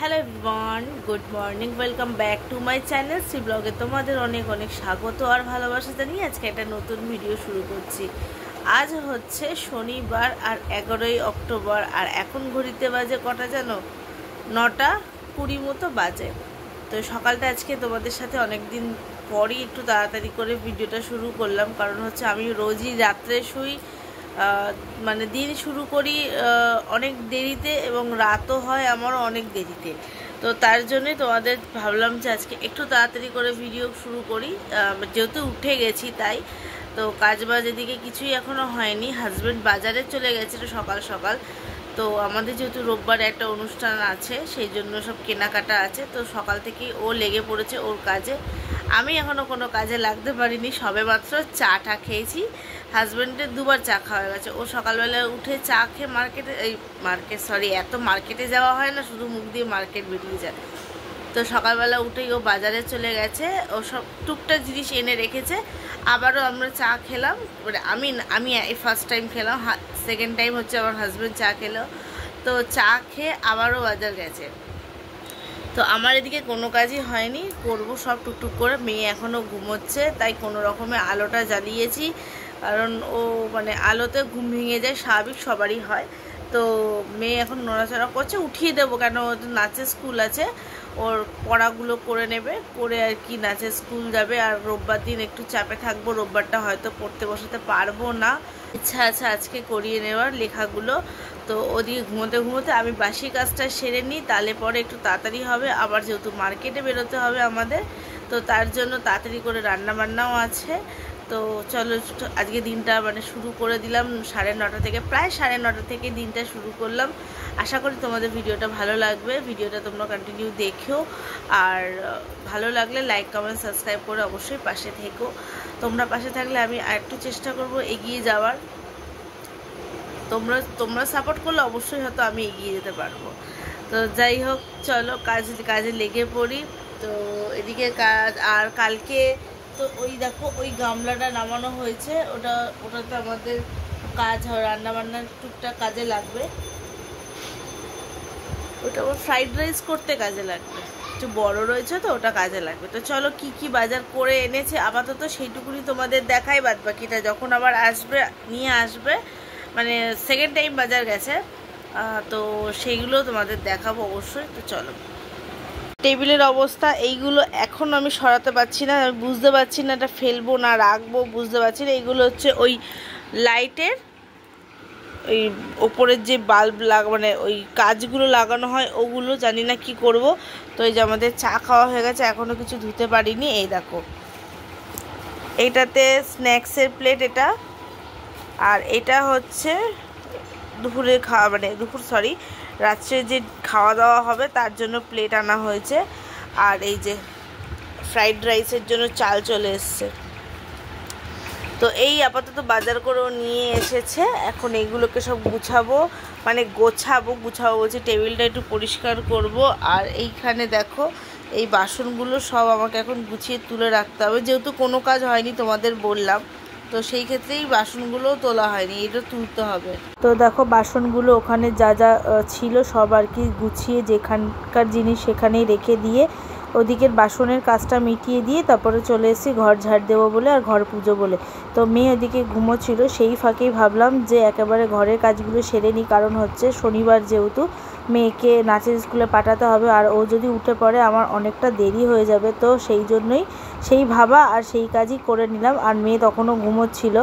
Hello everyone, good morning, welcome back to my channel Shri ব্লগে। তোমাদের অনেক অনেক স্বাগত আর ভালোবাসা জানিয়ে আজকে একটা নতুন ভিডিও শুরু করছি। আজ হচ্ছে শনিবার আর 11ই অক্টোবর, আর এখন ঘড়িতে বাজে কটা জানো? 9:20 মতো বাজে। তো সকালটা আজকে তোমাদের সাথে অনেক দিন পরই একটু তাড়াতাড়ি করে ভিডিওটা শুরু করলাম, কারণ হচ্ছে আমি রোজই রাত্রে শুই, মানে দিন শুরু করি অনেক দেরিতে এবং রাতও হয় আমারও অনেক দেরিতে। তো তার জন্যই তোমাদের ভাবলাম যে আজকে একটু তাড়াতাড়ি করে ভিডিও শুরু করি, যেহেতু উঠে গেছি তাই। তো কাজ বাজ এদিকে কিছুই এখনও হয়নি, হাজব্যান্ড বাজারে চলে গেছিলো সকাল সকাল। তো আমাদের যেহেতু রোববারে একটা অনুষ্ঠান আছে, সেই জন্য সব কেনাকাটা আছে, তো সকাল থেকেই ও লেগে পড়েছে ওর কাজে। আমি এখনও কোনো কাজে লাগতে পারিনি, সবে মাত্র চাটা খেয়েছি। হাজব্যান্ডের দুবার চা খাওয়া গেছে। ও সকালবেলা উঠে চা খেয়ে এত মার্কেটে যাওয়া হয় না, শুধু মুখ দিয়ে মার্কেট বেরিয়ে যায়। তো সকালবেলা উঠেই ও বাজারে চলে গেছে, ও সব টুকটাক জিনিস এনে রেখেছে। আবারও আমরা চা খেলাম, মানে আমি এই ফার্স্ট টাইম খেলাম, সেকেন্ড টাইম হচ্ছে আমার হাজব্যান্ড চা খেলো। তো চা খেয়ে আবারও বাজার গেছে। তো আমার এদিকে কোনো কাজই হয়নি, করব সব টুকটুক করে। মেয়ে এখনও ঘুমোচ্ছে, তাই কোনো রকমে আলোটা জ্বালিয়েছি, কারণ ও মানে আলোতে ঘুম ভেঙে যায়, স্বাভাবিক সবারই হয়। তো মেয়ে এখন নড়াচড়া করছে, উঠিয়ে দেবো, কেন নাচের স্কুল আছে, ওর পড়াগুলো করে নেবে, করে আর কি নাচের স্কুল যাবে। আর রোববার দিন একটু চাপে থাকবো, রোববারটা হয়তো পড়তে বসাতে পারবো না, ইচ্ছা আছে আজকে করিয়ে নেওয়ার লেখাগুলো। তো ওদিকে ঘুমোতে ঘুমোতে আমি বাসি কাজটা সেরে নিই, তাহলে পরে একটু তাড়াতাড়ি হবে। আবার যেহেতু মার্কেটে বেরোতে হবে আমাদের, তো তার জন্য তাড়াতাড়ি করে রান্না বান্নাও আছে। তো চলো আজকে দিনটা মানে শুরু করে দিলাম 9:30 থেকে, প্রায় 9:30 থেকে দিনটা শুরু করলাম। আশা করি তোমাদের ভিডিওটা ভালো লাগবে, ভিডিওটা তোমরা কন্টিনিউ দেখো। আর ভালো লাগলে লাইক কমেন্ট সাবস্ক্রাইব করে অবশ্যই পাশে থেকো। তোমরা পাশে থাকলে আমি আরেকটু চেষ্টা করব এগিয়ে যাওয়ার। তোমরা সাপোর্ট করলে অবশ্যই হয়তো আমি এগিয়ে যেতে পারবো। তো যাই হোক, চলো কাজে লেগে পড়ি। তো এদিকে কাজ, আর কালকে তো ওই দেখো ওই গামলাটা নামানো হয়েছে, ওটাতে আমাদের কাজ হয়, রান্নাবান্নার টুকটাক কাজে লাগবে। ওটা আবার ফ্রাইড রাইস করতে কাজে লাগবে, একটু বড় রয়েছে তো ওটা কাজে লাগবে। তো চলো কি কি বাজার করে এনেছে আপাতত সেইটুকুনি তোমাদের দেখাই, বাদ বাকিটা যখন আবার নিয়ে আসবে, মানে সেকেন্ড টাইম বাজার গেছে, তো সেইগুলো তোমাদের দেখাবো অবশ্যই। তো চলো, টেবিলের অবস্থা এইগুলো এখন আমি সরাতে পারছি না, আমি বুঝতে পারছি না এটা ফেলবো না রাখবো, বুঝতে পারছি না। এইগুলো হচ্ছে ওই লাইটের ওই ওপরের যে বাল্ব মানে ওই কাজগুলো লাগানো হয়, ওগুলো জানি না কি করব। তো এই যে আমাদের চা খাওয়া হয়ে গেছে, এখনও কিছু ধুতে পারিনি। এই দেখো, এইটাতে স্ন্যাক্সের প্লেট এটা, আর এটা হচ্ছে দুপুরে খাওয়া, মানে রাত্রে যে খাওয়া দাওয়া হবে তার জন্য প্লেট আনা হয়েছে। আর এই যে ফ্রাইড রাইসের জন্য চাল চলে এসছে। তো এই আপাতত বাজার করেও নিয়ে এসেছে, এখন এইগুলোকে সব গুছাবো বলছি, টেবিলটা একটু পরিষ্কার করব। আর এইখানে দেখো এই বাসনগুলো সব আমাকে এখন গুছিয়ে তুলে রাখতে হবে, যেহেতু কোনো কাজ হয়নি তোমাদের বললাম, তো সেই ক্ষেত্রেই বাসনগুলোও তোলা হয়নি, এটা তুলতে হবে। তো দেখো বাসনগুলো ওখানে যা যা ছিল সব আর কি গুছিয়ে যেখানকার জিনিস সেখানেই রেখে দিয়ে ওদিকের বাসনের কাজটা মিটিয়ে দিয়ে তারপরে চলে এসেছি ঘর ঝাড় দেবো বলে আর ঘর পুজো বলে। তো মেয়ে ওদিকে ঘুমোচ্ছিল, সেই ফাঁকেই ভাবলাম যে একেবারে ঘরের কাজগুলো সেরে নিই, কারণ হচ্ছে শনিবার যেহেতু মেয়েকে নাচের স্কুলে পাঠাতে হবে, আর ও যদি উঠে পড়ে আমার অনেকটা দেরি হয়ে যাবে। তো সেই জন্যই সেই ভাবা আর সেই কাজই করে নিলাম। আর মেয়ে তখনও ঘুমোচ্ছিল,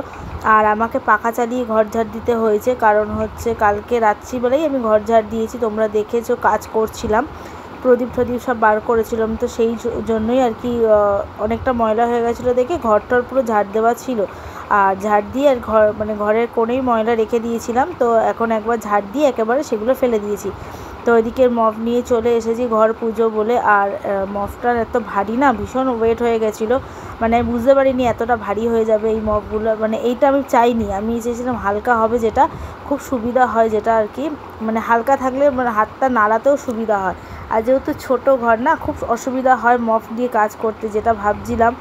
আর আমাকে পাখা চালিয়ে ঘর ঝাড় দিতে হয়েছে, কারণ হচ্ছে কালকে রাত্রিবেলাই আমি ঘর ঝাড় দিয়েছি, তোমরা দেখেছো কাজ করছিলাম, প্রদীপ সব বার করেছিলাম। তো সেই জন্যই আর কি অনেকটা ময়লা হয়ে গেছিলো দেখে ঘরটার পুরো ঝাড় দেওয়া ছিল, আর ঝাড় দিয়ে আর ঘরের কোণেই ময়লা রেখে দিয়েছিলাম। তো এখন একবার ঝাড় দিয়ে একেবারে সেগুলো ফেলে দিয়েছি। তো ওইদিকে মপ নিয়ে চলে এসেছি ঘর পুজো বলে। আর মপটার এত ভারী না, ভীষণ ওয়েট হয়ে গেছিলো, মানে বুঝতে পারিনি এতটা ভারী হয়ে যাবে এই মপগুলো, মানে এইটা আমি চাইনি, আমি চেয়েছিলাম হালকা হবে, যেটা খুব সুবিধা হয়, যেটা আর কি মানে হালকা থাকলে মানে হাতটা নাড়াতেও সুবিধা হয়। আর যেহেতু ছোটো ঘর না, খুব অসুবিধা হয় মপ দিয়ে কাজ করতে, যেটা ভাবছিলাম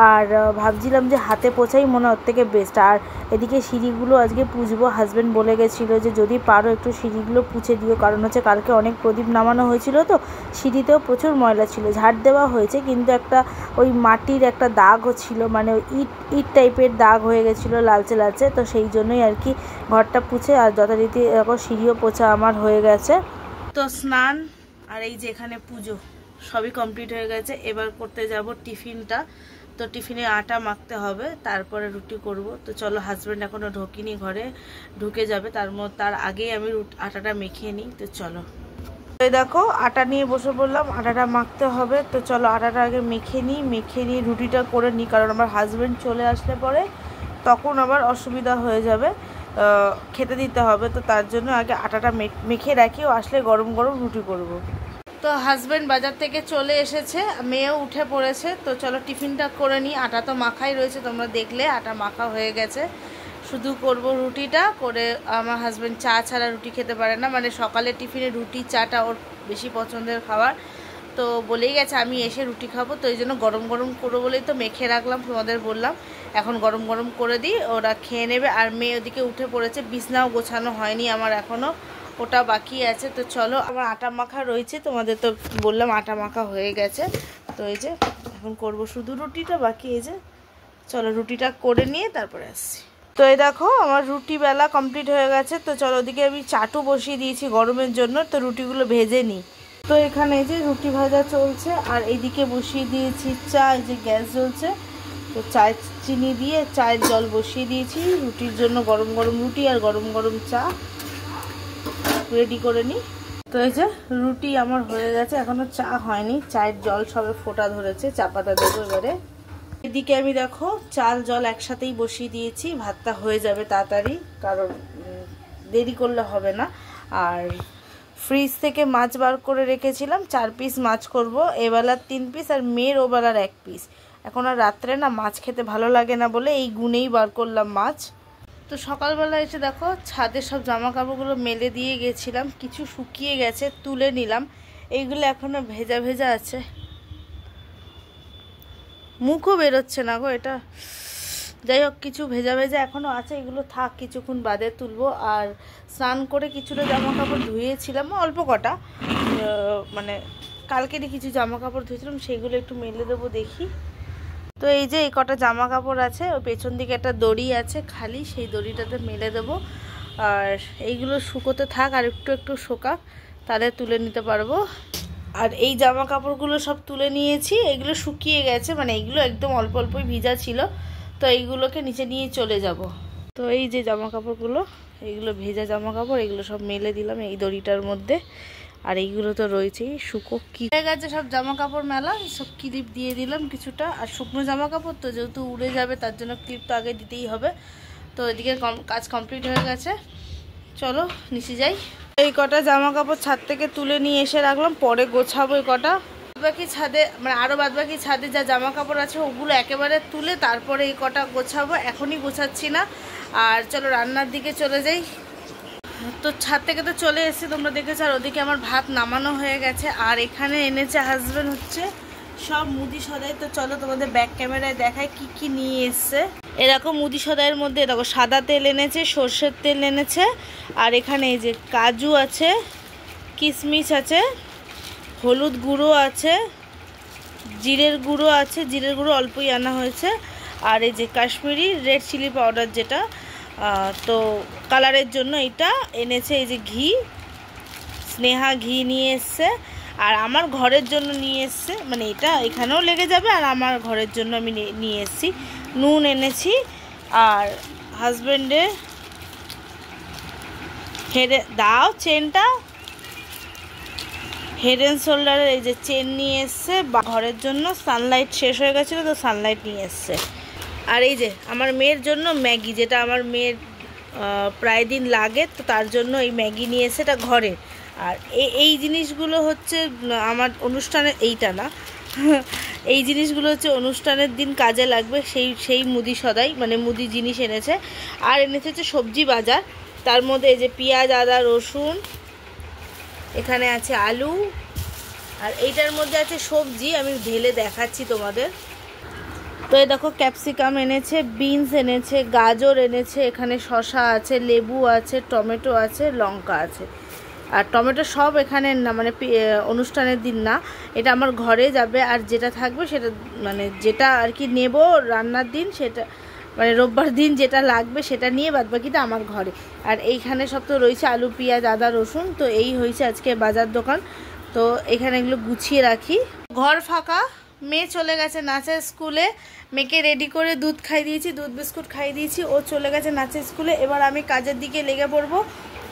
আর ভাবছিলাম যে হাতে পোছাই মনে ওর থেকে বেস্ট। আর এদিকে সিঁড়িগুলো আজকে পুছবো, হাজব্যান্ড বলে গেছিলো যে যদি পারো একটু সিঁড়িগুলো পুছে দিও, কারণ হচ্ছে কালকে অনেক প্রদীপ নামানো হয়েছিল তো সিঁড়িতেও প্রচুর ময়লা ছিল। ঝাড় দেওয়া হয়েছে কিন্তু একটা ওই মাটির একটা দাগও ছিল, মানে ইট ইট টাইপের দাগ হয়ে গেছিলো লালচে লালচে, তো সেই জন্যই আর কি ঘরটা পুছে আর যথারীতি এরকম সিঁড়িও পোছা আমার হয়ে গেছে। তো স্নান আর এই যে এখানে পুজো সবই কমপ্লিট হয়ে গেছে। এবার করতে যাব টিফিনটা, তো টিফিনে আটা মাখতে হবে, তারপরে রুটি করব। তো চলো, হাজব্যান্ড এখনও ঢোকেনি, ঘরে ঢুকে যাবে, তার আগেই আমি আটাটা মেখে নিই। তো চলো, এই দেখো আটা নিয়ে বসে পড়লাম, আটাটা মাখতে হবে। তো চলো আটাটা আগে মেখে নিই রুটিটা করে নিই, কারণ আমার হাজব্যান্ড চলে আসলে পরে তখন আবার অসুবিধা হয়ে যাবে, খেতে দিতে হবে। তো তার জন্য আগে আটাটা মেখে রাখি, ও আসলে গরম গরম রুটি করব। তো হাজব্যান্ড বাজার থেকে চলে এসেছে, মেয়েও উঠে পড়েছে। তো চলো টিফিনটা করে নিই। আটা তো মাখাই রয়েছে, তোমরা দেখলে আটা মাখা হয়ে গেছে, শুধু করব রুটিটা করে। আমার হাজব্যান্ড চা ছাড়া রুটি খেতে পারে না, মানে সকালে টিফিনে রুটি চাটা ওর বেশি পছন্দের খাবার। তো বলেই গেছে আমি এসে রুটি খাবো, তো এই জন্য গরম গরম করবো বলেই তো মেখে রাখলাম, তোমাদের বললাম এখন গরম গরম করে দিই, ওরা খেয়ে নেবে। আর মেয়ে ওদিকে উঠে পড়েছে, বিছনাও গোছানো হয়নি আমার এখনও, ওটা বাকি আছে। তো চলো, আমার আটা মাখা রয়েছে, তোমাদের তো বললাম আটা মাখা হয়ে গেছে। তো এই যে এখন করব শুধু রুটিটা বাকি, এই যে চলো রুটিটা করে নিয়ে তারপরে আসছি। তো এই দেখো আমার রুটি বেলা কমপ্লিট হয়ে গেছে। তো চলো, ওদিকে আমি চাটু বসিয়ে দিয়েছি গরমের জন্য, তো রুটিগুলো ভেজে নিই। তো এখানে এই যে রুটি ভাজা চলছে, আর এইদিকে বসিয়ে দিয়েছি চা, এই যে গ্যাস জ্বলছে, তো চায় চিনি দিয়ে চায়ের জল বসিয়ে দিয়েছি রুটির জন্য, গরম গরম রুটি আর গরম গরম চা রেডি করে নিই। তো এই যে রুটি আমার হয়ে গেছে, এখনো চা হয়নি, চায়ের জল সবে ফোটা ধরেছে, চা পাতা দেবো এবারে। এদিকে আমি দেখো চাল জল একসাথেই বসিয়ে দিয়েছি, ভাতটা হয়ে যাবে তাড়াতাড়ি, কারণ দেরি করলে হবে না। আর ফ্রিজ থেকে মাছ বার করে রেখেছিলাম, 4 পিস মাছ করব, এবেলার 3 পিস আর মেয়ের ওবেলার 1 পিস। এখন আর রাত্রে না মাছ খেতে ভালো লাগে না বলে এই গুনেই বার করলাম মাছ। তো সকালবেলা এসে দেখো ছাদে সব জামা কাপড়গুলো মেলে দিয়ে গেছিলাম, কিছু শুকিয়ে গেছে, তুলে নিলাম। এইগুলো এখনো ভেজা ভেজা আছে, মুখও বেরোচ্ছে না গো এটা। যাই হোক, কিছু ভেজা ভেজা এখনও আছে, এগুলো থাক, কিছুক্ষণ বাদে তুলবো। আর স্নান করে কিছুটা জামা কাপড় ধুয়েছিলাম, অল্প কটা, মানে কালকেরই কিছু জামা কাপড় ধুয়েছিলাম, সেগুলো একটু মেলে দেবো দেখি। তো এই যে এই কটা জামা কাপড় আছে, ওই পেছন দিকে একটা দড়ি আছে খালি, সেই দড়িটাতে মেলে দেবো। আর এইগুলো শুকোতে থাক, আর একটু একটু শোকাক, তাহলে তুলে নিতে পারবো। আর এই জামা কাপড়গুলো সব তুলে নিয়েছি, এগুলো শুকিয়ে গেছে, মানে এইগুলো একদম অল্প অল্পই ভিজা ছিল, তো এইগুলোকে নিচে নিয়ে চলে যাব। তো এই যে জামা কাপড়গুলো, এইগুলো ভেজা জামা কাপড়, এগুলো সব মেলে দিলাম এই দড়িটার মধ্যে। আর এইগুলো তো রয়েছেই, শুকো কি হয়ে গেছে সব জামা কাপড় মেলা, সব ক্লিপ দিয়ে দিলাম কিছুটা। আর শুকনো জামা কাপড় তো যেহেতু উড়ে যাবে, তার জন্য ক্লিপ তো আগে দিতেই হবে। তো এদিকে কাজ কমপ্লিট হয়ে গেছে, চলো নিচে যাই। এই কটা জামা কাপড় ছাদ থেকে তুলে নিয়ে এসে রাখলাম, পরে গোছাবো। এই কটা বাকি ছাদে, মানে আরও বাদবাকি ছাদে যা জামা কাপড় আছে ওগুলো একেবারে তুলে তারপরে এই কটা গোছাবো, এখনই গোছাচ্ছি না। আর চলো রান্নার দিকে চলে যাই। তো ছাদ থেকে তো চলে এসেছি, তোমরা দেখেছো। আর ওদিকে আমার ভাত নামানো হয়ে গেছে, আর এখানে এনেছে হাজব্যান্ড হচ্ছে সব মুদি সদাই। তো চলো তোমাদের ব্যাক ক্যামেরায় দেখায় কি কি নিয়ে এসছে। এরকম মুদি সদাইয়ের মধ্যে দেখো সাদা তেল এনেছে, সর্ষের তেল এনেছে, আর এখানে এই যে কাজু আছে, কিশমিশ আছে, হলুদ গুঁড়ো আছে, জিরের গুঁড়ো আছে, জিরের গুঁড়ো অল্পই আনা হয়েছে, আর এই যে কাশ্মীরি রেড চিলি পাউডার যেটা, তো কালারের জন্য এটা এনেছে। এই যে ঘি, স্নেহা ঘি নিয়ে এসছে, আর আমার ঘরের জন্য নিয়ে এসছে, মানে এটা এখানেও লেগে যাবে, আর আমার ঘরের জন্য আমি নিয়ে এসেছি। নুন এনেছি, আর হাজব্যান্ডের হেডে দাও চেনটা, হেড অ্যান্ড শোল্ডারের এই যে চেন নিয়ে এসছে, ঘরের জন্য সানলাইট শেষ হয়ে গেছিলো, তো সানলাইট নিয়ে এসছে। আর এই যে আমার মেয়ের জন্য ম্যাগি, যেটা আমার মেয়ের প্রায় দিন লাগে, তো তার জন্য এই ম্যাগি নিয়ে এসে, এটা ঘরে। আর এই জিনিসগুলো হচ্ছে আমার অনুষ্ঠানে, এইটা না এই জিনিসগুলো হচ্ছে অনুষ্ঠানের দিন কাজে লাগবে, সেই মুদি সদাই, মানে মুদি জিনিস এনেছে। আর এনেছে হচ্ছে সবজি বাজার, তার মধ্যে এই যে পেঁয়াজ, আদা, রসুন, এখানে আছে আলু, আর এইটার মধ্যে আছে সবজি, আমি ঢেলে দেখাচ্ছি তোমাদের। তো এই দেখো ক্যাপসিকাম এনেছে, বিনস এনেছে, গাজর এনেছে, এখানে শসা আছে, লেবু আছে, টমেটো আছে, লঙ্কা আছে। আর টমেটো সব এখানে না, মানে অনুষ্ঠানের দিন না, এটা আমার ঘরে যাবে। আর যেটা থাকবে সেটা মানে যেটা আর কি নেব রান্নার দিন, সেটা মানে রোববার দিন যেটা লাগবে সেটা নিয়ে বাদবাকিটা আমার ঘরে। আর এইখানে সব তো রয়েছে আলু, পেঁয়াজ, আদা, রসুন। তো এই হয়েছে আজকে বাজার দোকান। তো এখানে এগুলো গুছিয়ে রাখি। ঘর ফাঁকা, মেয়ে চলে গেছে নাচের স্কুলে। মেয়েকে রেডি করে দুধ খাই দিয়েছি, দুধ বিস্কুট খাই দিয়েছি, ও চলে গেছে নাচের স্কুলে। এবার আমি কাজের দিকে লেগে পড়বো।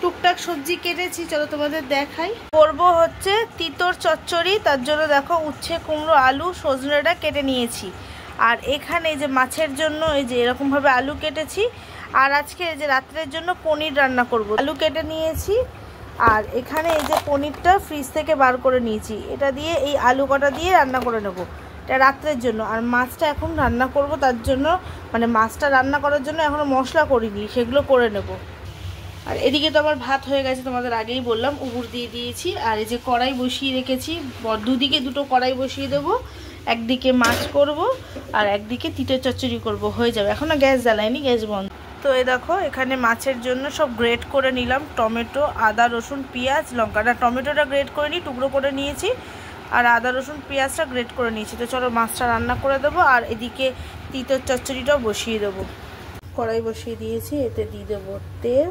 টুকটাক সবজি কেটেছি, চলো তোমাদের দেখাই। করবো হচ্ছে তিতর চচ্চড়ি, তার জন্য দেখো উচ্ছে, কুমড়ো, আলু, সজনেটা কেটে নিয়েছি। আর এখানে এই যে মাছের জন্য এই যে এরকমভাবে আলু কেটেছি। আর আজকে এই যে রাত্রের জন্য পনির রান্না করব। আলু কেটে নিয়েছি। আর এখানে এই যে পনিরটা ফ্রিজ থেকে বার করে নিয়েছি, এটা দিয়ে এই আলু কটা দিয়ে রান্না করে নেব, এটা রাত্রের জন্য। আর মাছটা এখন রান্না করব, তার জন্য মানে মাছটা রান্না করার জন্য এখনও মশলা করিনি, সেগুলো করে নেব। আর এদিকে তো আমার ভাত হয়ে গেছে, তোমাদের আগেই বললাম, উবুর দিয়ে দিয়েছি। আর এই যে কড়াই বসিয়ে রেখেছি, দুদিকে দুটো কড়াই বসিয়ে দেবো। একদিকে মাছ করব আর একদিকে তিতের চচ্চড়ি করব, হয়ে যাবে। এখনও গ্যাস জ্বালাইনি, গ্যাস বন্ধ। তো এই দেখো এখানে মাছের জন্য সব গ্রেট করে নিলাম, টমেটো, আদা, রসুন, পেঁয়াজ, লঙ্কাটা। টমেটোটা গ্রেট করে নিই, টুকরো করে নিয়েছি। আর আদা, রসুন, পেঁয়াজটা গ্রেট করে নিয়েছি। তো চলো মাছটা রান্না করে দেবো। আর এদিকে তিতের চচ্চড়িটাও বসিয়ে দেবো। কড়াই বসিয়ে দিয়েছি, এতে দিয়ে দেবো তেল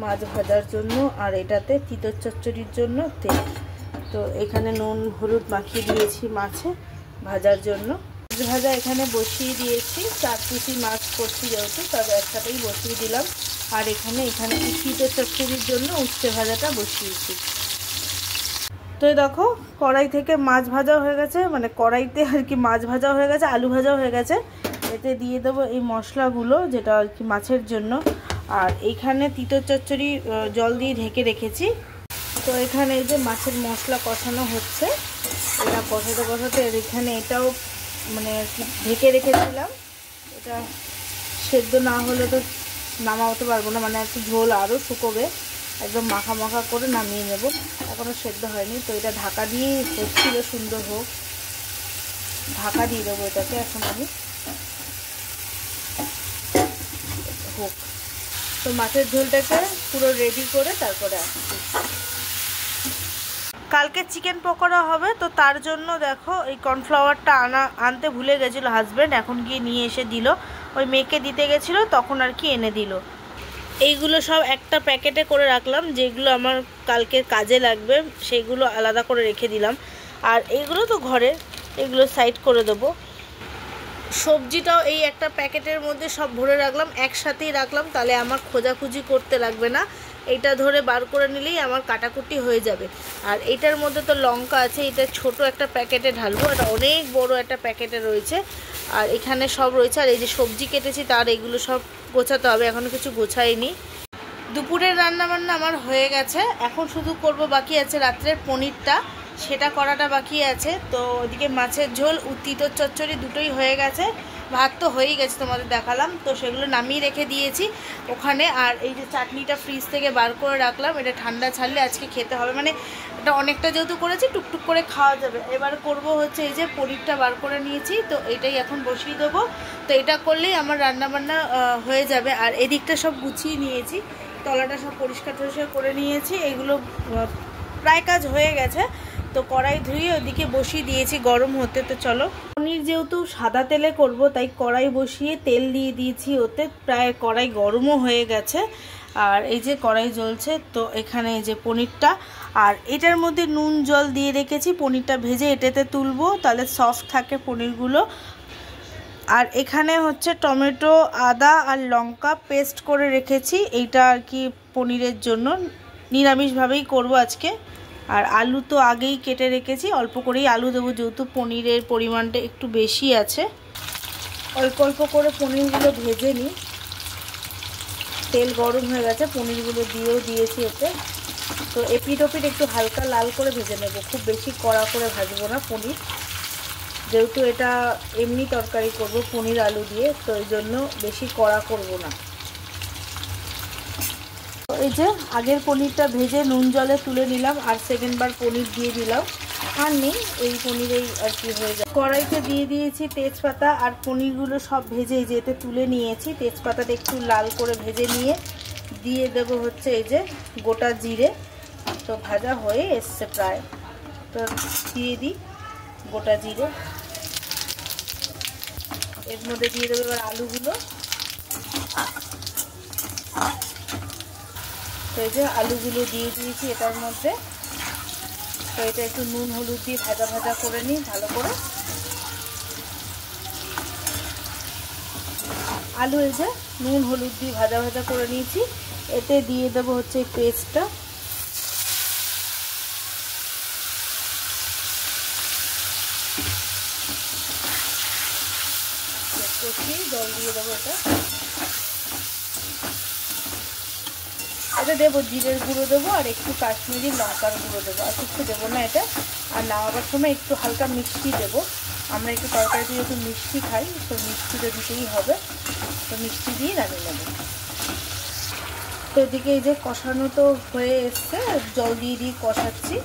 মাছ ভাজার জন্য, আর এটাতে তিতের চচ্চড়ির জন্য তেল। তো এখানে নুন হলুদ মাখিয়ে দিয়েছি মাছে ভাজার জন্য। মাছ ভাজা এখানে বসিয়ে দিয়েছি, 4 পিসি মাছ করছি যেহেতু, তবে একসাথেই বসিয়ে দিলাম। আর এখানে তিতের চচ্চড়ির জন্য উচ্ছে ভাজাটা বসিয়েছি। তো দেখো কড়াই থেকে মাছ ভাজা হয়ে গেছে, মানে কড়াইতে আর কি মাছ ভাজা হয়ে গেছে, আলু ভাজা হয়ে গেছে। এতে দিয়ে দেবো এই মশলাগুলো যেটা আর কি মাছের জন্য। আর এইখানে তিতের চচ্চড়ি জল দিয়ে ঢেকে রেখেছি। তো এখানে এই যে মাছের মশলা কষানো হচ্ছে, এটা কষাতে কষাতে এখানে এটাও মানে আর কি ঢেকে রেখেছিলাম। এটা সেদ্ধ না হলে তো নামাতে পারবো না, মানে একটু ঝোল আরও শুকোবে, একদম মাখা মাখা করে নামিয়ে নেব। এখনও সেদ্ধ হয়নি, তো এটা ঢাকা দিয়ে হচ্ছিল, সুন্দর হোক, ঢাকা দিয়ে দেবো এটাকে এখন আমি, হোক। তো মাছের ঝোলটাকে পুরো রেডি করে তারপরে আসছি। কালকে চিকেন পকোড়া হবে, তো তার জন্য দেখো এই কর্নফ্লাওয়ারটা আনতে ভুলে গেছিলো হাজব্যান্ড, এখন গিয়ে নিয়ে এসে দিল। ওই মেয়েকে দিতে গেছিলো তখন আর কি এনে দিল। এইগুলো সব একটা প্যাকেটে করে রাখলাম, যেগুলো আমার কালকে কাজে লাগবে সেইগুলো আলাদা করে রেখে দিলাম। আর এইগুলো তো ঘরের, এগুলো সাইড করে দেবো। সবজিটাও এই একটা প্যাকেটের মধ্যে সব ভরে রাখলাম, একসাথেই রাখলাম, তাহলে আমার খোঁজাখুঁজি করতে লাগবে না। এইটা ধরে বার করে নিলেই আমার কাটাকুটি হয়ে যাবে। আর এইটার মধ্যে তো লঙ্কা আছে, এটা ছোট একটা প্যাকেটে ঢালবো, এটা অনেক বড় একটা প্যাকেটে রয়েছে। আর এখানে সব রয়েছে। আর এই যে সবজি কেটেছি তার এগুলো সব গোছাতে হবে, এখনও কিছু গোছাইনি। দুপুরের রান্নাবান্না আমার হয়ে গেছে, এখন শুধু করব বাকি আছে রাত্রের পনিরটা, সেটা করাটা বাকি আছে। তো ওদিকে মাছের ঝোল, তিতর চচ্চড়ি দুটোই হয়ে গেছে, ভাত তো হয়েই গেছে, তোমাদের দেখালাম। তো সেগুলো নামিয়ে রেখে দিয়েছি ওখানে। আর এই যে চাটনিটা ফ্রিজ থেকে বার করে রাখলাম, এটা ঠান্ডা ছাড়লে আজকে খেতে হবে, মানে এটা অনেকটা যেহেতু করেছি টুকটুক করে খাওয়া যাবে। এবার করব হচ্ছে এই যে পনিরটা বার করে নিয়েছি, তো এটাই এখন বসিয়ে দেবো। তো এটা করলেই আমার রান্নাবান্না হয়ে যাবে। আর এদিকটা সব গুছিয়ে নিয়েছি, তলাটা সব পরিষ্কার টরিষ্কার করে নিয়েছি, এগুলো প্রায় কাজ হয়ে গেছে। তো কড়াই ধুয়ে ওদিকে বসিয়ে দিয়েছি গরম হতে। তো চলো, পনির যেহেতু সাদা তেলে করব তাই কড়াই বসিয়ে তেল দিয়ে দিয়েছি ওতে, প্রায় কড়াই গরমও হয়ে গেছে। আর এই যে কড়াই জ্বলছে, তো এখানে এই যে পনিরটা, আর এটার মধ্যে নুন জল দিয়ে রেখেছি, পনিরটা ভেজে এটাতে তুলবো, তাহলে সফট থাকে পনিরগুলো। আর এখানে হচ্ছে টমেটো, আদা আর লঙ্কা পেস্ট করে রেখেছি, এইটা আর কি পনিরের জন্য, নিরামিষভাবেই করব আজকে। আর আলু তো আগেই কেটে রেখেছি, অল্প করেই আলু দেবো যেহেতু পনিরের পরিমাণটা একটু বেশি আছে। অল্প অল্প করে পনিরগুলো ভেজে নিই, তেল গরম হয়ে গেছে, পনিরগুলো দিয়েও দিয়েছি এতে। তো এপিট ওপিট একটু হালকা লাল করে ভেজে নেব, খুব বেশি কড়া করে ভাজবো না পনির, যেহেতু এটা এমনি তরকারি করব পনির আলু দিয়ে, তো এই জন্য বেশি কড়া করব না। এই যে আগের পনিরটা ভেজে নুন জলে তুলে নিলাম, আর সেকেন্ডবার পনির দিয়ে দিলাম। আর নেই, এই পনিরেই আর কি হয়ে যায়। কড়াইতে দিয়ে দিয়েছি তেজপাতা আর পনিরগুলো সব ভেজে যেতে তুলে নিয়েছি। তেজপাতাটা একটু লাল করে ভেজে নিয়ে দিয়ে দেবো হচ্ছে এই যে গোটা জিরে। তো ভাজা হয়ে এসছে প্রায়, তো দিয়ে দিই গোটা জিরে। এর মধ্যে দিয়ে দেবো এবার আলুগুলো। তো এই যে আলুগুলো দিয়ে দিয়েছি এটার মধ্যে। তো এটা একটু নুন হলুদ দিয়ে ভাজা ভাজা করে নিই ভালো করে। আলু এই যে নুন হলুদ দিয়ে ভাজা ভাজা করে নিয়েছি। এতে দিয়ে দেবো হচ্ছে এই পেস্টটা। জল দিয়ে দেবো এটা দেবো জিরের গুঁড়ো দেবো আর একটু কাশ্মীরি লঙ্কার গুঁড়ো দেবো, আর কিছু দেবো না এটা। আর নামাবার সময় একটু হালকা মিষ্টি দেবো। আমরা একটু তরকারি দিয়ে একটু মিষ্টি খাই, তো মিষ্টিটা দিতেই হবে। তো মিষ্টি দিয়ে নামিয়ে নেবো। তো এদিকে এই যে কষানো তো হয়ে এসছে, জল দিয়ে দিয়ে কষাচ্ছি।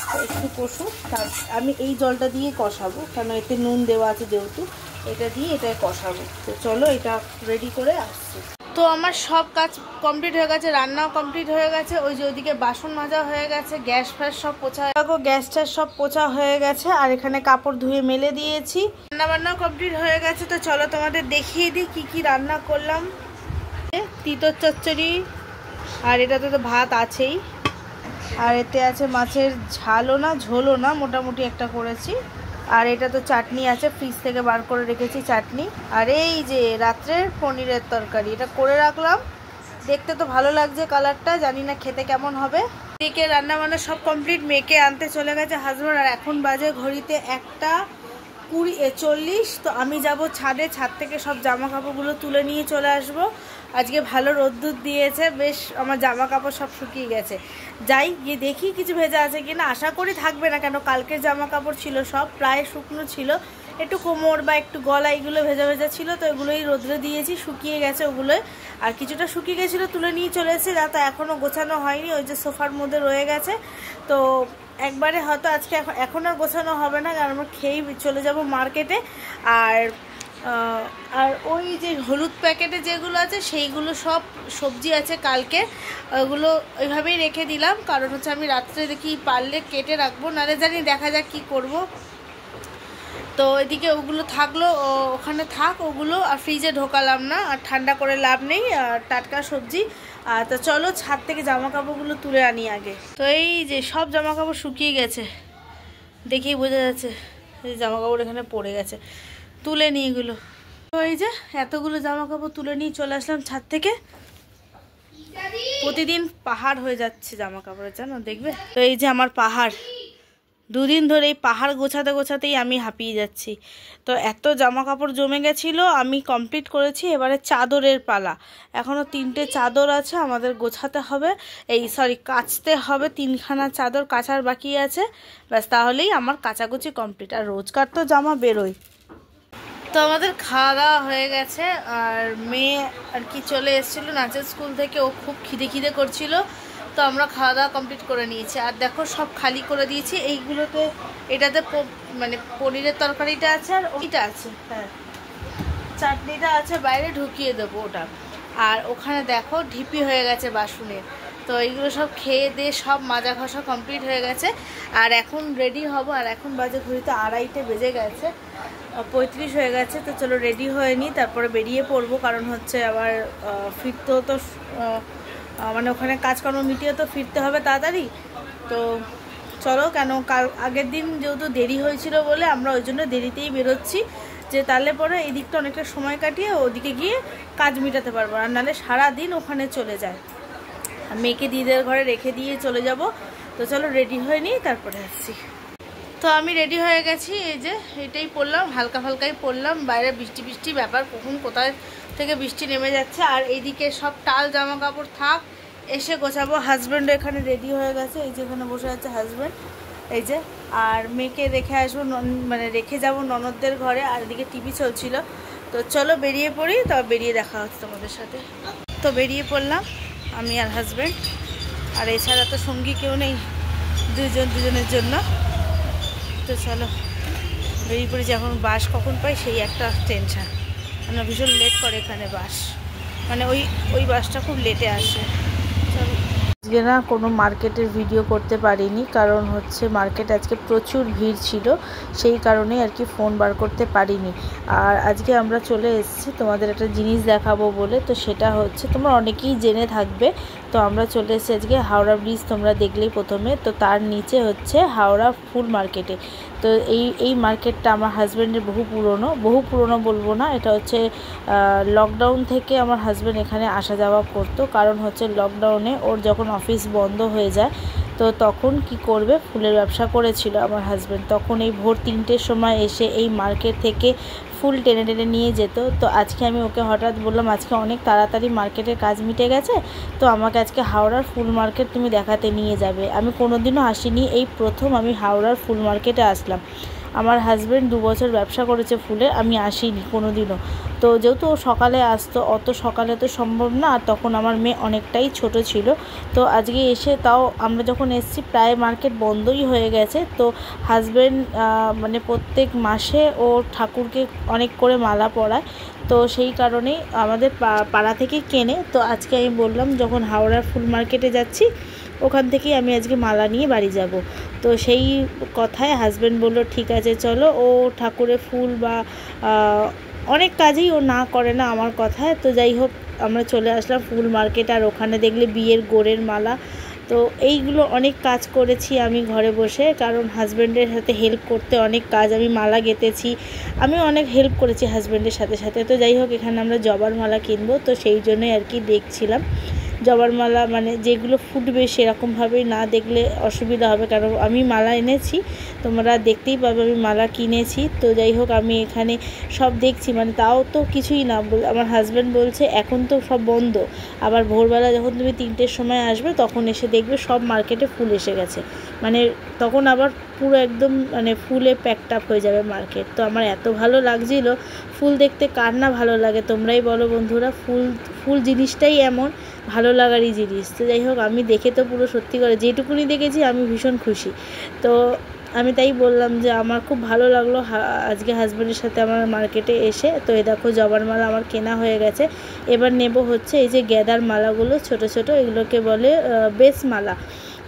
তো একটু কষুক, তার আমি এই জলটা দিয়ে কষাবো, কারণ এতে নুন দেওয়া আছে যেহেতু, এটা দিয়ে এটাই কষাবো। তো চলো এটা রেডি করে আসছি। তো আমার সব কাজ কমপ্লিট হয়ে গেছে, রান্নাও কমপ্লিট হয়ে গেছে। ওই যে ওইদিকে বাসন মাজা হয়ে গেছে, গ্যাস ফ্যাস সব পোছা, গ্যাস ট্যাস সব পোছা হয়ে গেছে। আর এখানে কাপড় ধুয়ে মেলে দিয়েছি, রান্না বান্নাও কমপ্লিট হয়ে গেছে। তো চলো তোমাদের দেখিয়ে দিই কি কি রান্না করলাম। তিতর চচ্চড়ি, আর এটাতে তো ভাত আছেই, আর এতে আছে মাছের ঝালও না ঝোলও না, মোটামুটি একটা করেছি। আর এটা তো চাটনি আছে, ফ্রিজ থেকে বার করে রেখেছি চাটনি। আর এই যে রাত্রের পনিরের তরকারি, এটা করে রাখলাম। দেখতে তো ভালো লাগছে কালারটা, জানি না খেতে কেমন হবে। এদিকে রান্না বান্না সব কমপ্লিট, মেয়েকে আনতে চলে গেছে হাজব্যান্ড। আর এখন বাজে ঘড়িতে 1:40। তো আমি যাব ছাদে, ছাদ থেকে সব জামা কাপড়গুলো তুলে নিয়ে চলে আসব। আজকে ভালো রোদ্দুর দিয়েছে, বেশ আমার জামা কাপড় সব শুকিয়ে গেছে। যাই গিয়ে দেখি কিছু ভেজা আছে কিনা, আশা করি থাকবে না, কেন কালকের জামা কাপড় ছিল সব প্রায় শুকনো ছিল। একটু কোমর বা একটু গলা এগুলো ভেজা ভেজা ছিল, তো এগুলোই রোদ্রে দিয়েছি, শুকিয়ে গেছে ওগুলোই। আর কিছুটা শুকিয়ে গেছিলো তুলে নিয়ে চলে এসেছি, রাতে এখনও গোছানো হয়নি, ওই যে সোফার মধ্যে রয়ে গেছে। তো একবারে হয়তো আজকে এখন আর গোছানো হবে না, কারণ আমরা খেয়েই চলে যাব মার্কেটে। আর ওই যে হলুদ প্যাকেটে যেগুলো আছে সেইগুলো সব সবজি আছে কালকে, ওগুলো ওইভাবেই রেখে দিলাম। কারণ হচ্ছে আমি রাত্রে দেখি পারলে কেটে রাখবো, নাহলে জানি দেখা যাক কী করব। তো এদিকে ওগুলো থাকলো, ওখানে থাক ওগুলো, আর ফ্রিজে ঢোকালাম না, আর ঠান্ডা করে লাভ নেই, আর টাটকা সবজি। তো চলো ছাদ থেকে জামা কাপড়গুলো তুলে আনি আগে। তো এই যে সব জামা কাপড় শুকিয়ে গেছে, দেখেই বোঝা যাচ্ছে এই জামা কাপড় এখানে পড়ে গেছে, তুলে নিয়ে এগুলো। তো এই যে এতগুলো জামা কাপড় তুলে নিয়ে চলে আসলাম ছাদ থেকে। প্রতিদিন পাহাড় হয়ে যাচ্ছে জামা কাপড়ের, জানো দেখবে। তো এই যে আমার পাহাড়, দুদিন ধরে এই পাহাড় গোছাতে গোছাতেই আমি হাঁপিয়ে যাচ্ছি। তো এত জামা কাপড় জমে গেছিলো, আমি কমপ্লিট করেছি। এবারে চাদরের পালা, এখনও 3টে চাদর আছে আমাদের গোছাতে হবে, কাচতে হবে। 3খানা চাদর কাচার বাকি আছে, ব্যাস তাহলেই আমার কাচাকুচি কমপ্লিট। আর রোজকার তো জামা বেরোয়। তো আমাদের খাওয়া দাওয়া হয়ে গেছে, আর মেয়ে আর কি চলে এসেছিলো নাচের স্কুল থেকে, ও খুব খিদে করছিল। তো আমরা খাওয়া দাওয়া কমপ্লিট করে নিয়েছি। আর দেখো সব খালি করে দিয়েছি। এইগুলোতে এটাতে মানে পনিরের তরকারিটা আছে, আর ওইটা আছে, হ্যাঁ চাটনিটা আছে, বাইরে ঢুকিয়ে দেবো ওটা। আর ওখানে দেখো ঢিপি হয়ে গেছে বাসনের। তো এইগুলো সব খেয়ে দিয়ে সব মাজা ঘষা কমপ্লিট হয়ে গেছে। আর এখন রেডি হব, আর এখন বাজে ঘড়িতে 2:30 বেজে গেছে, 35 হয়ে গেছে। তো চলো রেডি হয়ে নিই, তারপরে বেরিয়ে পড়বো। কারণ হচ্ছে আবার ফিরতেও তো মানে ওখানে কাজকর্ম মিটিয়ে তো ফিরতে হবে তাড়াতাড়ি। তো চলো, কেন আগের দিন যেহেতু দেরি হয়েছিল বলে আমরা ওই জন্য দেরিতেই বেরোচ্ছি, যে তাহলে পরে এই দিকটা অনেকটা সময় কাটিয়ে ওদিকে গিয়ে কাজ মেটাতে পারবো, আর নাহলে সারাদিন ওখানে চলে যায়। মেয়েকে দিদিদের ঘরে রেখে দিয়ে চলে যাব। তো চলো রেডি হয়ে নিই, তারপরে আসছি। তো আমি রেডি হয়ে গেছি, এই যে এটাই পরলাম, হালকা হালকাই পরলাম। বাইরে বৃষ্টি ব্যাপার, কখন কোথায় থেকে বৃষ্টি নেমে যাচ্ছে। আর এইদিকে সব টাল জামা কাপড় থাক, এসে গোছাবো। হাজব্যান্ড এখানে রেডি হয়ে গেছে, এই যে এখানে বসে আছে হাজব্যান্ড, এই যে। আর মেয়েকে রেখে আসবো, মানে রেখে যাব ননদদের ঘরে। আর এদিকে টিভি চলছিল। তো চলো বেরিয়ে পড়ি, তবে বেরিয়ে দেখা হচ্ছে তোমাদের সাথে। তো বেরিয়ে পড়লাম আমি আর হাজব্যান্ড, আর এছাড়া তো সঙ্গী কেউ নেই, দুজনের জন্য। তো চলো বেরিয়ে পড়েছি। এখন বাস কখন পাই সেই একটা টেনশান, মানে ভীষণ লেট করে এখানে বাস, মানে ওই বাসটা খুব লেটে আসে। চলো আজকে না কোনো মার্কেটের ভিডিও করতে পারিনি, কারণ হচ্ছে মার্কেট আজকে প্রচুর ভিড় ছিল, সেই কারণেই আর কি ফোন বার করতে পারিনি। আর আজকে আমরা চলে এসেছি তোমাদের একটা জিনিস দেখাবো বলে, তো সেটা হচ্ছে তোমরা অনেকেই জেনে থাকবে। তো আমরা চলে এসেছি আজকে হাওড়া ব্রিজ, তোমরা দেখলেই প্রথমে, তো তার নিচে হচ্ছে হাওড়া ফুল মার্কেটে। তো এই মার্কেটটা আমার হাজব্যান্ডের বহু পুরনো বলবো না, এটা হচ্ছে লকডাউন থেকে আমার হাজব্যান্ড এখানে আসা যাওয়া করতো। কারণ হচ্ছে লকডাউনে ওর যখন অফিস বন্ধ হয়ে যায়, তো তখন কি করবে, ফুলের ব্যবসা করেছিল আমার হাজব্যান্ড, তখন এই ভোর 3টের সময় এসে এই মার্কেট থেকে ফুল টেনে টেনে নিয়ে যেত। তো আজকে আমি ওকে হঠাৎ বললাম আজকে অনেক তাড়াতাড়ি মার্কেটের কাজ মিটে গেছে, তো আমাকে আজকে হাওড়ার ফুল মার্কেট তুমি দেখাতে নিয়ে যাবে। আমি কোনোদিনও আসিনি, এই প্রথম আমি হাওড়ার ফুল মার্কেটে আসলাম। আমার হাজব্যান্ড 2 বছর ব্যবসা করেছে ফুলের, আমি আসিনি কোনো দিনও। তো যেহেতু ও সকালে আসতো, অত সকালে তো সম্ভব না, আর তখন আমার মেয়ে অনেকটাই ছোট ছিল। তো আজকে এসে তাও আমরা যখন এসেছি প্রায় মার্কেট বন্ধই হয়ে গেছে। তো হাজব্যান্ড মানে প্রত্যেক মাসে ও ঠাকুরকে অনেক করে মালা পরায়, তো সেই কারণেই আমাদের পাড়া থেকে কেনে। তো আজকে আমি বললাম যখন হাওড়ার ফুল মার্কেটে যাচ্ছি ওখান থেকেই আমি আজকে মালা নিয়ে বাড়ি যাব। তো সেই কথায় হাজব্যান্ড বলল ঠিক আছে চলো। ও ঠাকুরের ফুল বা অনেক কাজেই ও না করে না আমার কথায়। তো যাই হোক আমরা চলে আসলাম ফুল মার্কেট, আর ওখানে দেখলে বিয়ের গোড়ের মালা, তো এইগুলো অনেক কাজ করেছি আমি ঘরে বসে, কারণ হাজব্যান্ডের সাথে হেল্প করতে অনেক কাজ, আমি মালা গেঁথেছি, আমি অনেক হেল্প করেছি হাজব্যান্ডের সাথে সাথে। তো যাই হোক এখানে আমরা জবার মালা কিনবো, তো সেই জন্যই আর কি দেখছিলাম জবার মালা, মানে যেগুলো ফুটবে সেরকমভাবেই না দেখলে অসুবিধা হবে, কারণ আমি মালা এনেছি, তোমরা দেখতেই পাবে আমি মালা কিনেছি। তো যাই হোক আমি এখানে সব দেখছি, মানে তাও তো কিছুই না, আমার হাজব্যান্ড বলছে এখন তো সব বন্ধ, আবার ভোরবেলা যখন তুমি 3টের সময় আসবে তখন এসে দেখবে সব মার্কেটে ফুল এসে গেছে, মানে তখন আবার পুরো একদম মানে ফুলে প্যাকড আপ হয়ে যাবে মার্কেট। তো আমার এত ভালো লাগছিল, ফুল দেখতে কার না ভালো লাগে তোমরাই বলো বন্ধুরা, ফুল জিনিসটাই এমন ভালো লাগারই জিনিস। তো যাই হোক আমি দেখে তো পুরো সত্যি করে যেটুকুনি দেখেছি আমি ভীষণ খুশি। তো আমি তাই বললাম যে আমার খুব ভালো লাগলো আজকে হাজব্যান্ডের সাথে আমার মার্কেটে এসে। তো এই দেখো জবার মালা আমার কেনা হয়ে গেছে, এবার নেব হচ্ছে এই যে গেঁদার মালাগুলো ছোট ছোট, এগুলোকে বলে বেস মালা,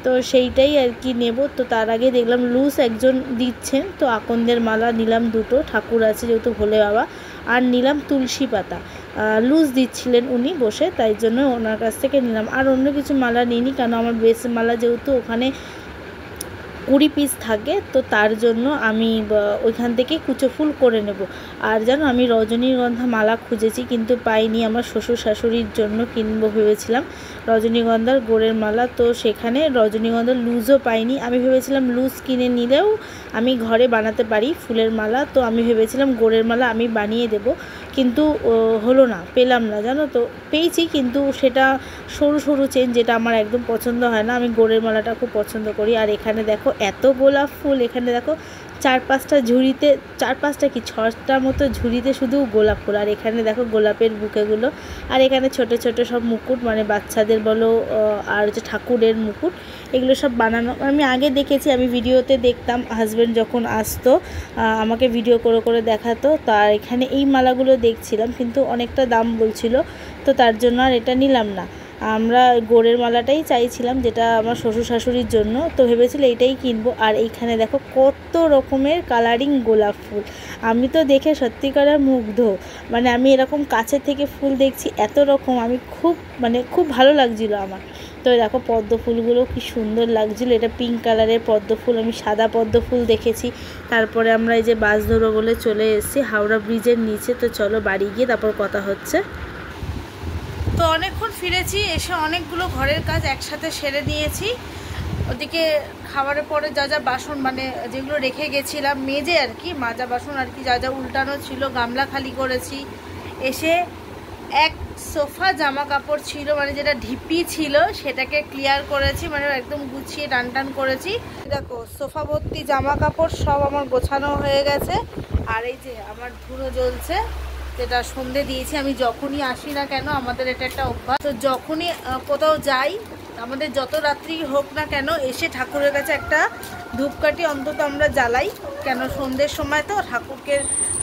তো সেইটাই আর কি নেব। তো তার আগে দেখলাম লুজ একজন দিচ্ছেন, তো আকন্দের মালা নিলাম 2টো, ঠাকুর আছে যেহেতু ভোলে বাবা, আর নিলাম তুলসী পাতা, লুজ দিচ্ছিলেন উনি বসে, তাই জন্য ওনার কাছ থেকে নিলাম। আর অন্য কিছু মালা নিইনি, কারণ আমার বেস মালা যেহেতু ওখানে 20 পিস থাকে, তো তার জন্য আমি ওইখান থেকে কুচো ফুল করে নেব। আর জানো আমি রজনীগন্ধা মালা খুঁজেছি কিন্তু পাইনি, আমার শ্বশুর শাশুড়ির জন্য কিনবো ভেবেছিলাম রজনীগন্ধার গোড়ের মালা, তো সেখানে রজনীগন্ধার লুজও পাইনি। আমি ভেবেছিলাম লুজ কিনে নিলেও আমি ঘরে বানাতে পারি ফুলের মালা, তো আমি ভেবেছিলাম গোড়ের মালা আমি বানিয়ে দেব, কিন্তু হলো না, পেলাম না জানো। তো পেয়েছি কিন্তু সেটা সরু সরু চেন, যেটা আমার একদম পছন্দ হয় না, আমি গোড়ের মালাটা খুব পছন্দ করি। আর এখানে দেখো এত গোলাপ ফুল, এখানে দেখো 4-5টা ঝুড়িতে, 4-5টা কি 6টার মতো ঝুড়িতে শুধু গোলাপ ফুল, আর এখানে দেখো গোলাপের বুকেগুলো, আর এখানে ছোট ছোট সব মুকুট, মানে বাচ্চাদের বলো আর হচ্ছে ঠাকুরের মুকুট, এগুলো সব বানানো আমি আগে দেখেছি, আমি ভিডিওতে দেখতাম, হাজব্যান্ড যখন আসতো আমাকে ভিডিও করে করে দেখাতো। তার এখানে এই মালাগুলো দেখছিলাম কিন্তু অনেকটা দাম বলছিল, তো তার জন্য আর এটা নিলাম না। আমরা গোড়ের মালাটাই চাইছিলাম, যেটা আমার শ্বশুর শাশুড়ির জন্য, তো ভেবেছিল এইটাই কিনবো। আর এইখানে দেখো কত রকমের কালারিং গোলাপ ফুল, আমি তো দেখে সত্যিকারের মুগ্ধ, মানে আমি এরকম কাছে থেকে ফুল দেখছি এত রকম, আমি খুব ভালো লাগছিল আমার। তো দেখো পদ্ম ফুলগুলো কি সুন্দর লাগছিল, এটা পিঙ্ক কালারের পদ্ম ফুল, আমি সাদা পদ্ম ফুল দেখেছি। তারপরে আমরা এই যে বাস ধরবো বলে চলে এসেছি হাওড়া ব্রিজের নিচে, তো চলো বাড়ি গিয়ে তারপর কথা হচ্ছে। তো অনেকক্ষণ ফিরেছি, এসে অনেকগুলো ঘরের কাজ একসাথে সেরে নিয়েছি। ওদিকে খাবারের পরে যা যা বাসন, মানে যেগুলো রেখে গেছিলাম মেজে আর কি, মাজা বাসন আর কি, যা যা উল্টানো ছিল গামলা খালি করেছি। এসে এক সোফা জামা কাপড় ছিল, মানে যেটা ঢিপি ছিল সেটাকে ক্লিয়ার করেছি, মানে একদম গুছিয়ে টান করেছি। দেখো সোফা ভর্তি জামা কাপড় সব আমার গোছানো হয়ে গেছে। আর এই যে আমার ধুনো জ্বলছে, যেটা সন্ধে দিয়েছি। আমি যখনই আসি না কেন, আমাদের এটা একটা অভ্যাস, তো যখনই কোথাও যাই আমাদের যত রাত্রি হোক না কেন এসে ঠাকুরের কাছে একটা ধূপকাঠি অন্তত আমরা জ্বালাই, কেন সন্ধ্যের সময় তো ঠাকুরকে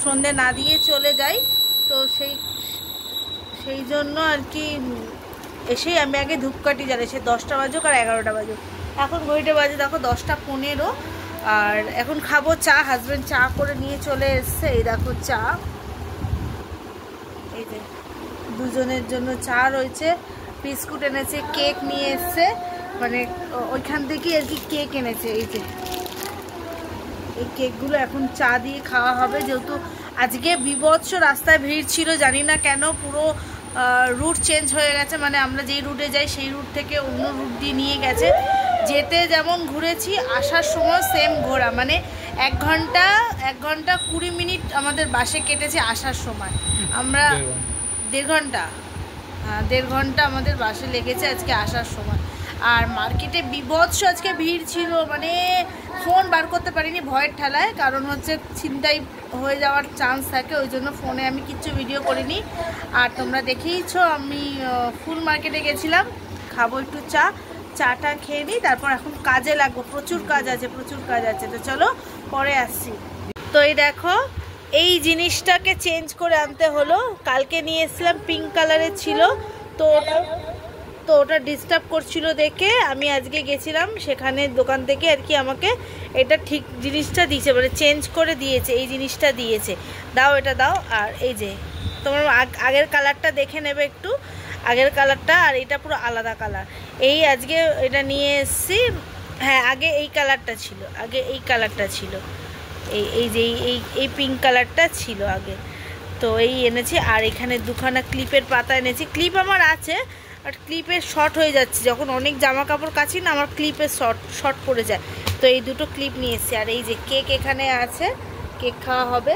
সন্ধ্যে না দিয়ে চলে যাই, তো সেই জন্য আর কি এসেই আমি আগে ধূপকাঠি জ্বালাই, সে 10টা বাজুক আর 11টা বাজুক। এখন ঘড়িটা বাজে দেখো 10টা 15, আর এখন খাবো চা। হাজব্যান্ড চা করে নিয়ে চলে এসছে, এই দেখো চা, এই যে দুজনের জন্য চা রয়েছে, বিস্কুট এনেছে, কেক নিয়ে এসছে, মানে ওইখান থেকে আর কি কেক এনেছে। এই যে এই কেকগুলো এখন চা দিয়ে খাওয়া হবে, যেহেতু আজকে বিভৎস রাস্তায় ভিড় ছিল, জানি না কেন পুরো রুট চেঞ্জ হয়ে গেছে, মানে আমরা যেই রুটে যাই সেই রুট থেকে অন্য রুট দিয়ে নিয়ে গেছে। যেতে যেমন ঘুরেছি আসার সময় সেম ঘোরা, মানে 1 ঘন্টা 20 মিনিট আমাদের বাসে কেটেছে আসার সময়। আমরা 1.5 ঘন্টা আমাদের বাসে লেগেছে আজকে আসার সময়। আর মার্কেটে বিভৎস আজকে ভিড় ছিল, মানে ফোন বার করতে পারিনি ভয়ের ঠেলায়, কারণ হচ্ছে ছিনতাই হয়ে যাওয়ার চান্স থাকে, ওই জন্য ফোনে আমি কিচ্ছু ভিডিও করিনি। আর তোমরা দেখেইছো আমি ফুল মার্কেটে গেছিলাম, খাবো একটু চাটা খেয়ে নিই, তারপর এখন কাজে লাগবো, প্রচুর কাজ আছে, তো চলো পরে আসছি। তো এই দেখো এই জিনিসটাকে চেঞ্জ করে আনতে হলো, কালকে নিয়ে এসেছিলাম পিঙ্ক কালারের ছিল, তো ওটা ডিস্টার্ব করছিল দেখে আমি আজকে গেছিলাম সেখানে দোকান থেকে আর কি আমাকে এটা ঠিক জিনিসটা দিয়েছে, মানে চেঞ্জ করে দিয়েছে, এই জিনিসটা দিয়েছে, দাও এটা দাও। আর এই যে তোমার আগের কালারটা দেখে নেবে একটু, আগের কালারটা আর এটা পুরো আলাদা কালার। এই আজকে এটা নিয়ে এসেছি, হ্যাঁ আগে এই কালারটা ছিল, এই যে এই পিঙ্ক কালারটা ছিল আগে, তো এই এনেছি। আর এখানে 2খানা ক্লিপের পাতা এনেছি, ক্লিপ আমার আছে আর ক্লিপের শর্ট হয়ে যাচ্ছে, যখন অনেক জামা কাপড় কাচি না আমার ক্লিপের শর্ট পড়ে যায়, তো এই 2টো ক্লিপ নিয়ে এসেছি। আর এই যে কেক এখানে আছে, কেক খাওয়া হবে।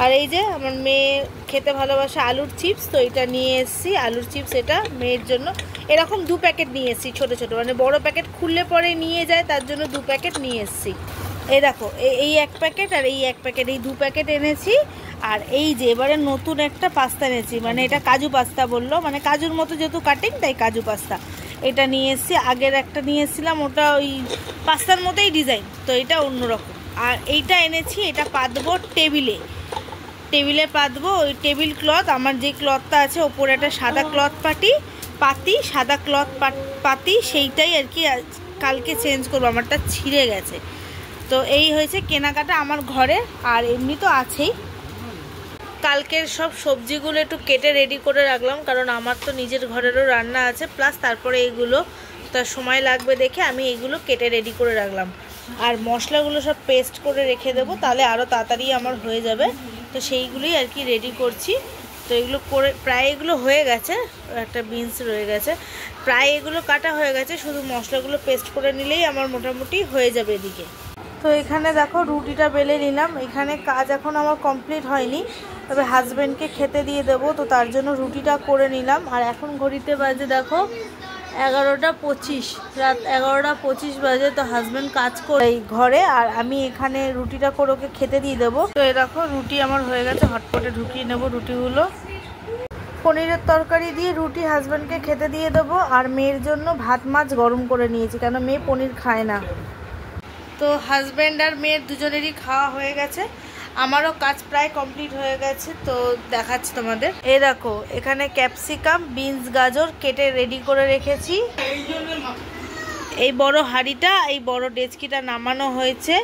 আর এই যে আমার মেয়ে খেতে ভালোবাসে আলুর চিপস, তো এটা নিয়ে এসেছি, আলুর চিপস এটা মেয়ের জন্য। এরকম 2 প্যাকেট নিয়ে এসেছি, ছোটো মানে বড় প্যাকেট খুললে পরে নিয়ে যায়, তার জন্য 2 প্যাকেট নিয়ে এসেছি। এই দেখো এই 1 প্যাকেট আর এই 1 প্যাকেট, এই 2 প্যাকেট এনেছি। আর এই যে এবারে নতুন একটা পাস্তা এনেছি, মানে এটা কাজু পাস্তা বললো, মানে কাজুর মতো যেহেতু কাটিং তাই কাজু পাস্তা, এটা নিয়ে এসেছি। আগের একটা নিয়ে এসেছিলাম ওটা ওই পাস্তার মতোই ডিজাইন, তো এটা অন্যরকম। আর এইটা এনেছি, এটা পাতবো টেবিলে পাতবো, ওই টেবিল ক্লথ, আমার যে ক্লথটা আছে ওপরে একটা সাদা ক্লথ সাদা ক্লথ পাতি, সেইটাই আর কি কালকে চেঞ্জ করবো, আমারটা ছিঁড়ে গেছে। তো এই হয়েছে কেনাকাটা আমার ঘরে, আর এমনি তো আছেই। কালকের সব সবজিগুলো একটু কেটে রেডি করে রাখলাম, কারণ আমার তো নিজের ঘরেরও রান্না আছে, প্লাস তারপরে এইগুলো তার সময় লাগবে দেখে আমি এইগুলো কেটে রেডি করে রাখলাম। আর মশলাগুলো সব পেস্ট করে রেখে দেবো, তাহলে আরও তাড়াতাড়ি আমার হয়ে যাবে, তো সেইগুলোই আর কি রেডি করছি। তো এগুলো করে প্রায় এগুলো হয়ে গেছে, একটা বিনস রয়ে গেছে, প্রায় এগুলো কাটা হয়ে গেছে, শুধু মশলাগুলো পেস্ট করে নিলেই আমার মোটামুটি হয়ে যাবে এদিকে। তো এখানে দেখো রুটিটা বেলে নিলাম, এখানে কাজ এখন আমার কমপ্লিট হয়নি, তবে হাজব্যান্ডকে খেতে দিয়ে দেবো, তো তার জন্য রুটিটা করে নিলাম। আর এখন ঘড়িতে বাজে দেখো 11:25, রাত 11:25 বাজে, তো হাজব্যান্ড কাজ করে ঘরে, আর আমি এখানে রুটিটা করে ওকে খেতে দিয়ে দেবো। তো এই দেখো রুটি আমার হয়ে গেছে, হটপটে ঢুকিয়ে নেবো রুটিগুলো। পনিরের তরকারি দিয়ে রুটি হাজব্যান্ডকে খেতে দিয়ে দেবো, আর মেয়ের জন্য ভাত মাছ গরম করে নিয়েছি, কেন মেয়ে পনির খায় না। তো হাজব্যান্ড আর মেয়ের দুজনেরই খাওয়া হয়ে গেছে, আমারও কাজ প্রায় কমপ্লিট হয়ে গেছে, তো দেখাচ্ছি তোমাদের। এই দেখো এখানে ক্যাপসিকাম, বিনস, গাজর কেটে রেডি করে রেখেছি। এই বড় হাঁড়িটা, এই বড় ডেচকিটা নামানো হয়েছে,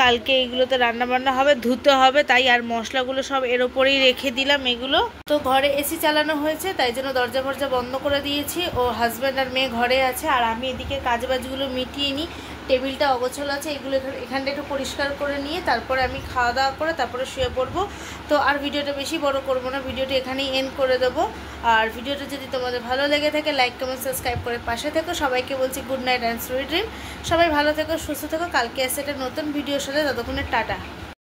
কালকে এইগুলোতে রান্না বান্না হবে, ধুতে হবে, তাই আর মশলাগুলো সব এর ওপরেই রেখে দিলাম এগুলো। তো ঘরে এসি চালানো হয়েছে, তাই জন্য দরজা ফরজা বন্ধ করে দিয়েছি, ও হাজব্যান্ড আর মেয়ে ঘরে আছে, আর আমি এদিকে কাজবাজগুলো মিটিয়ে নিই। টেবিলটা অগোছালো আছে, এগুলো এখানটা একটু পরিষ্কার করে নিয়ে তারপরে আমি খাওয়া দাওয়া করে তারপরে শুয়ে পড়বো। তো আর ভিডিওটা বেশি বড় করবো না, ভিডিওটা এখানেই এন্ড করে দেবো। আর ভিডিওটা যদি তোমাদের ভালো লেগে থাকে লাইক কমেন্ট সাবস্ক্রাইব করে পাশে থেকো। সবাইকে বলছি good night and sweet dream. সবাই ভালো থেকো, সুস্থ থেকো, কালকে আসছে একটা নতুন ভিডিওর সাথে, ততক্ষণে টাটা।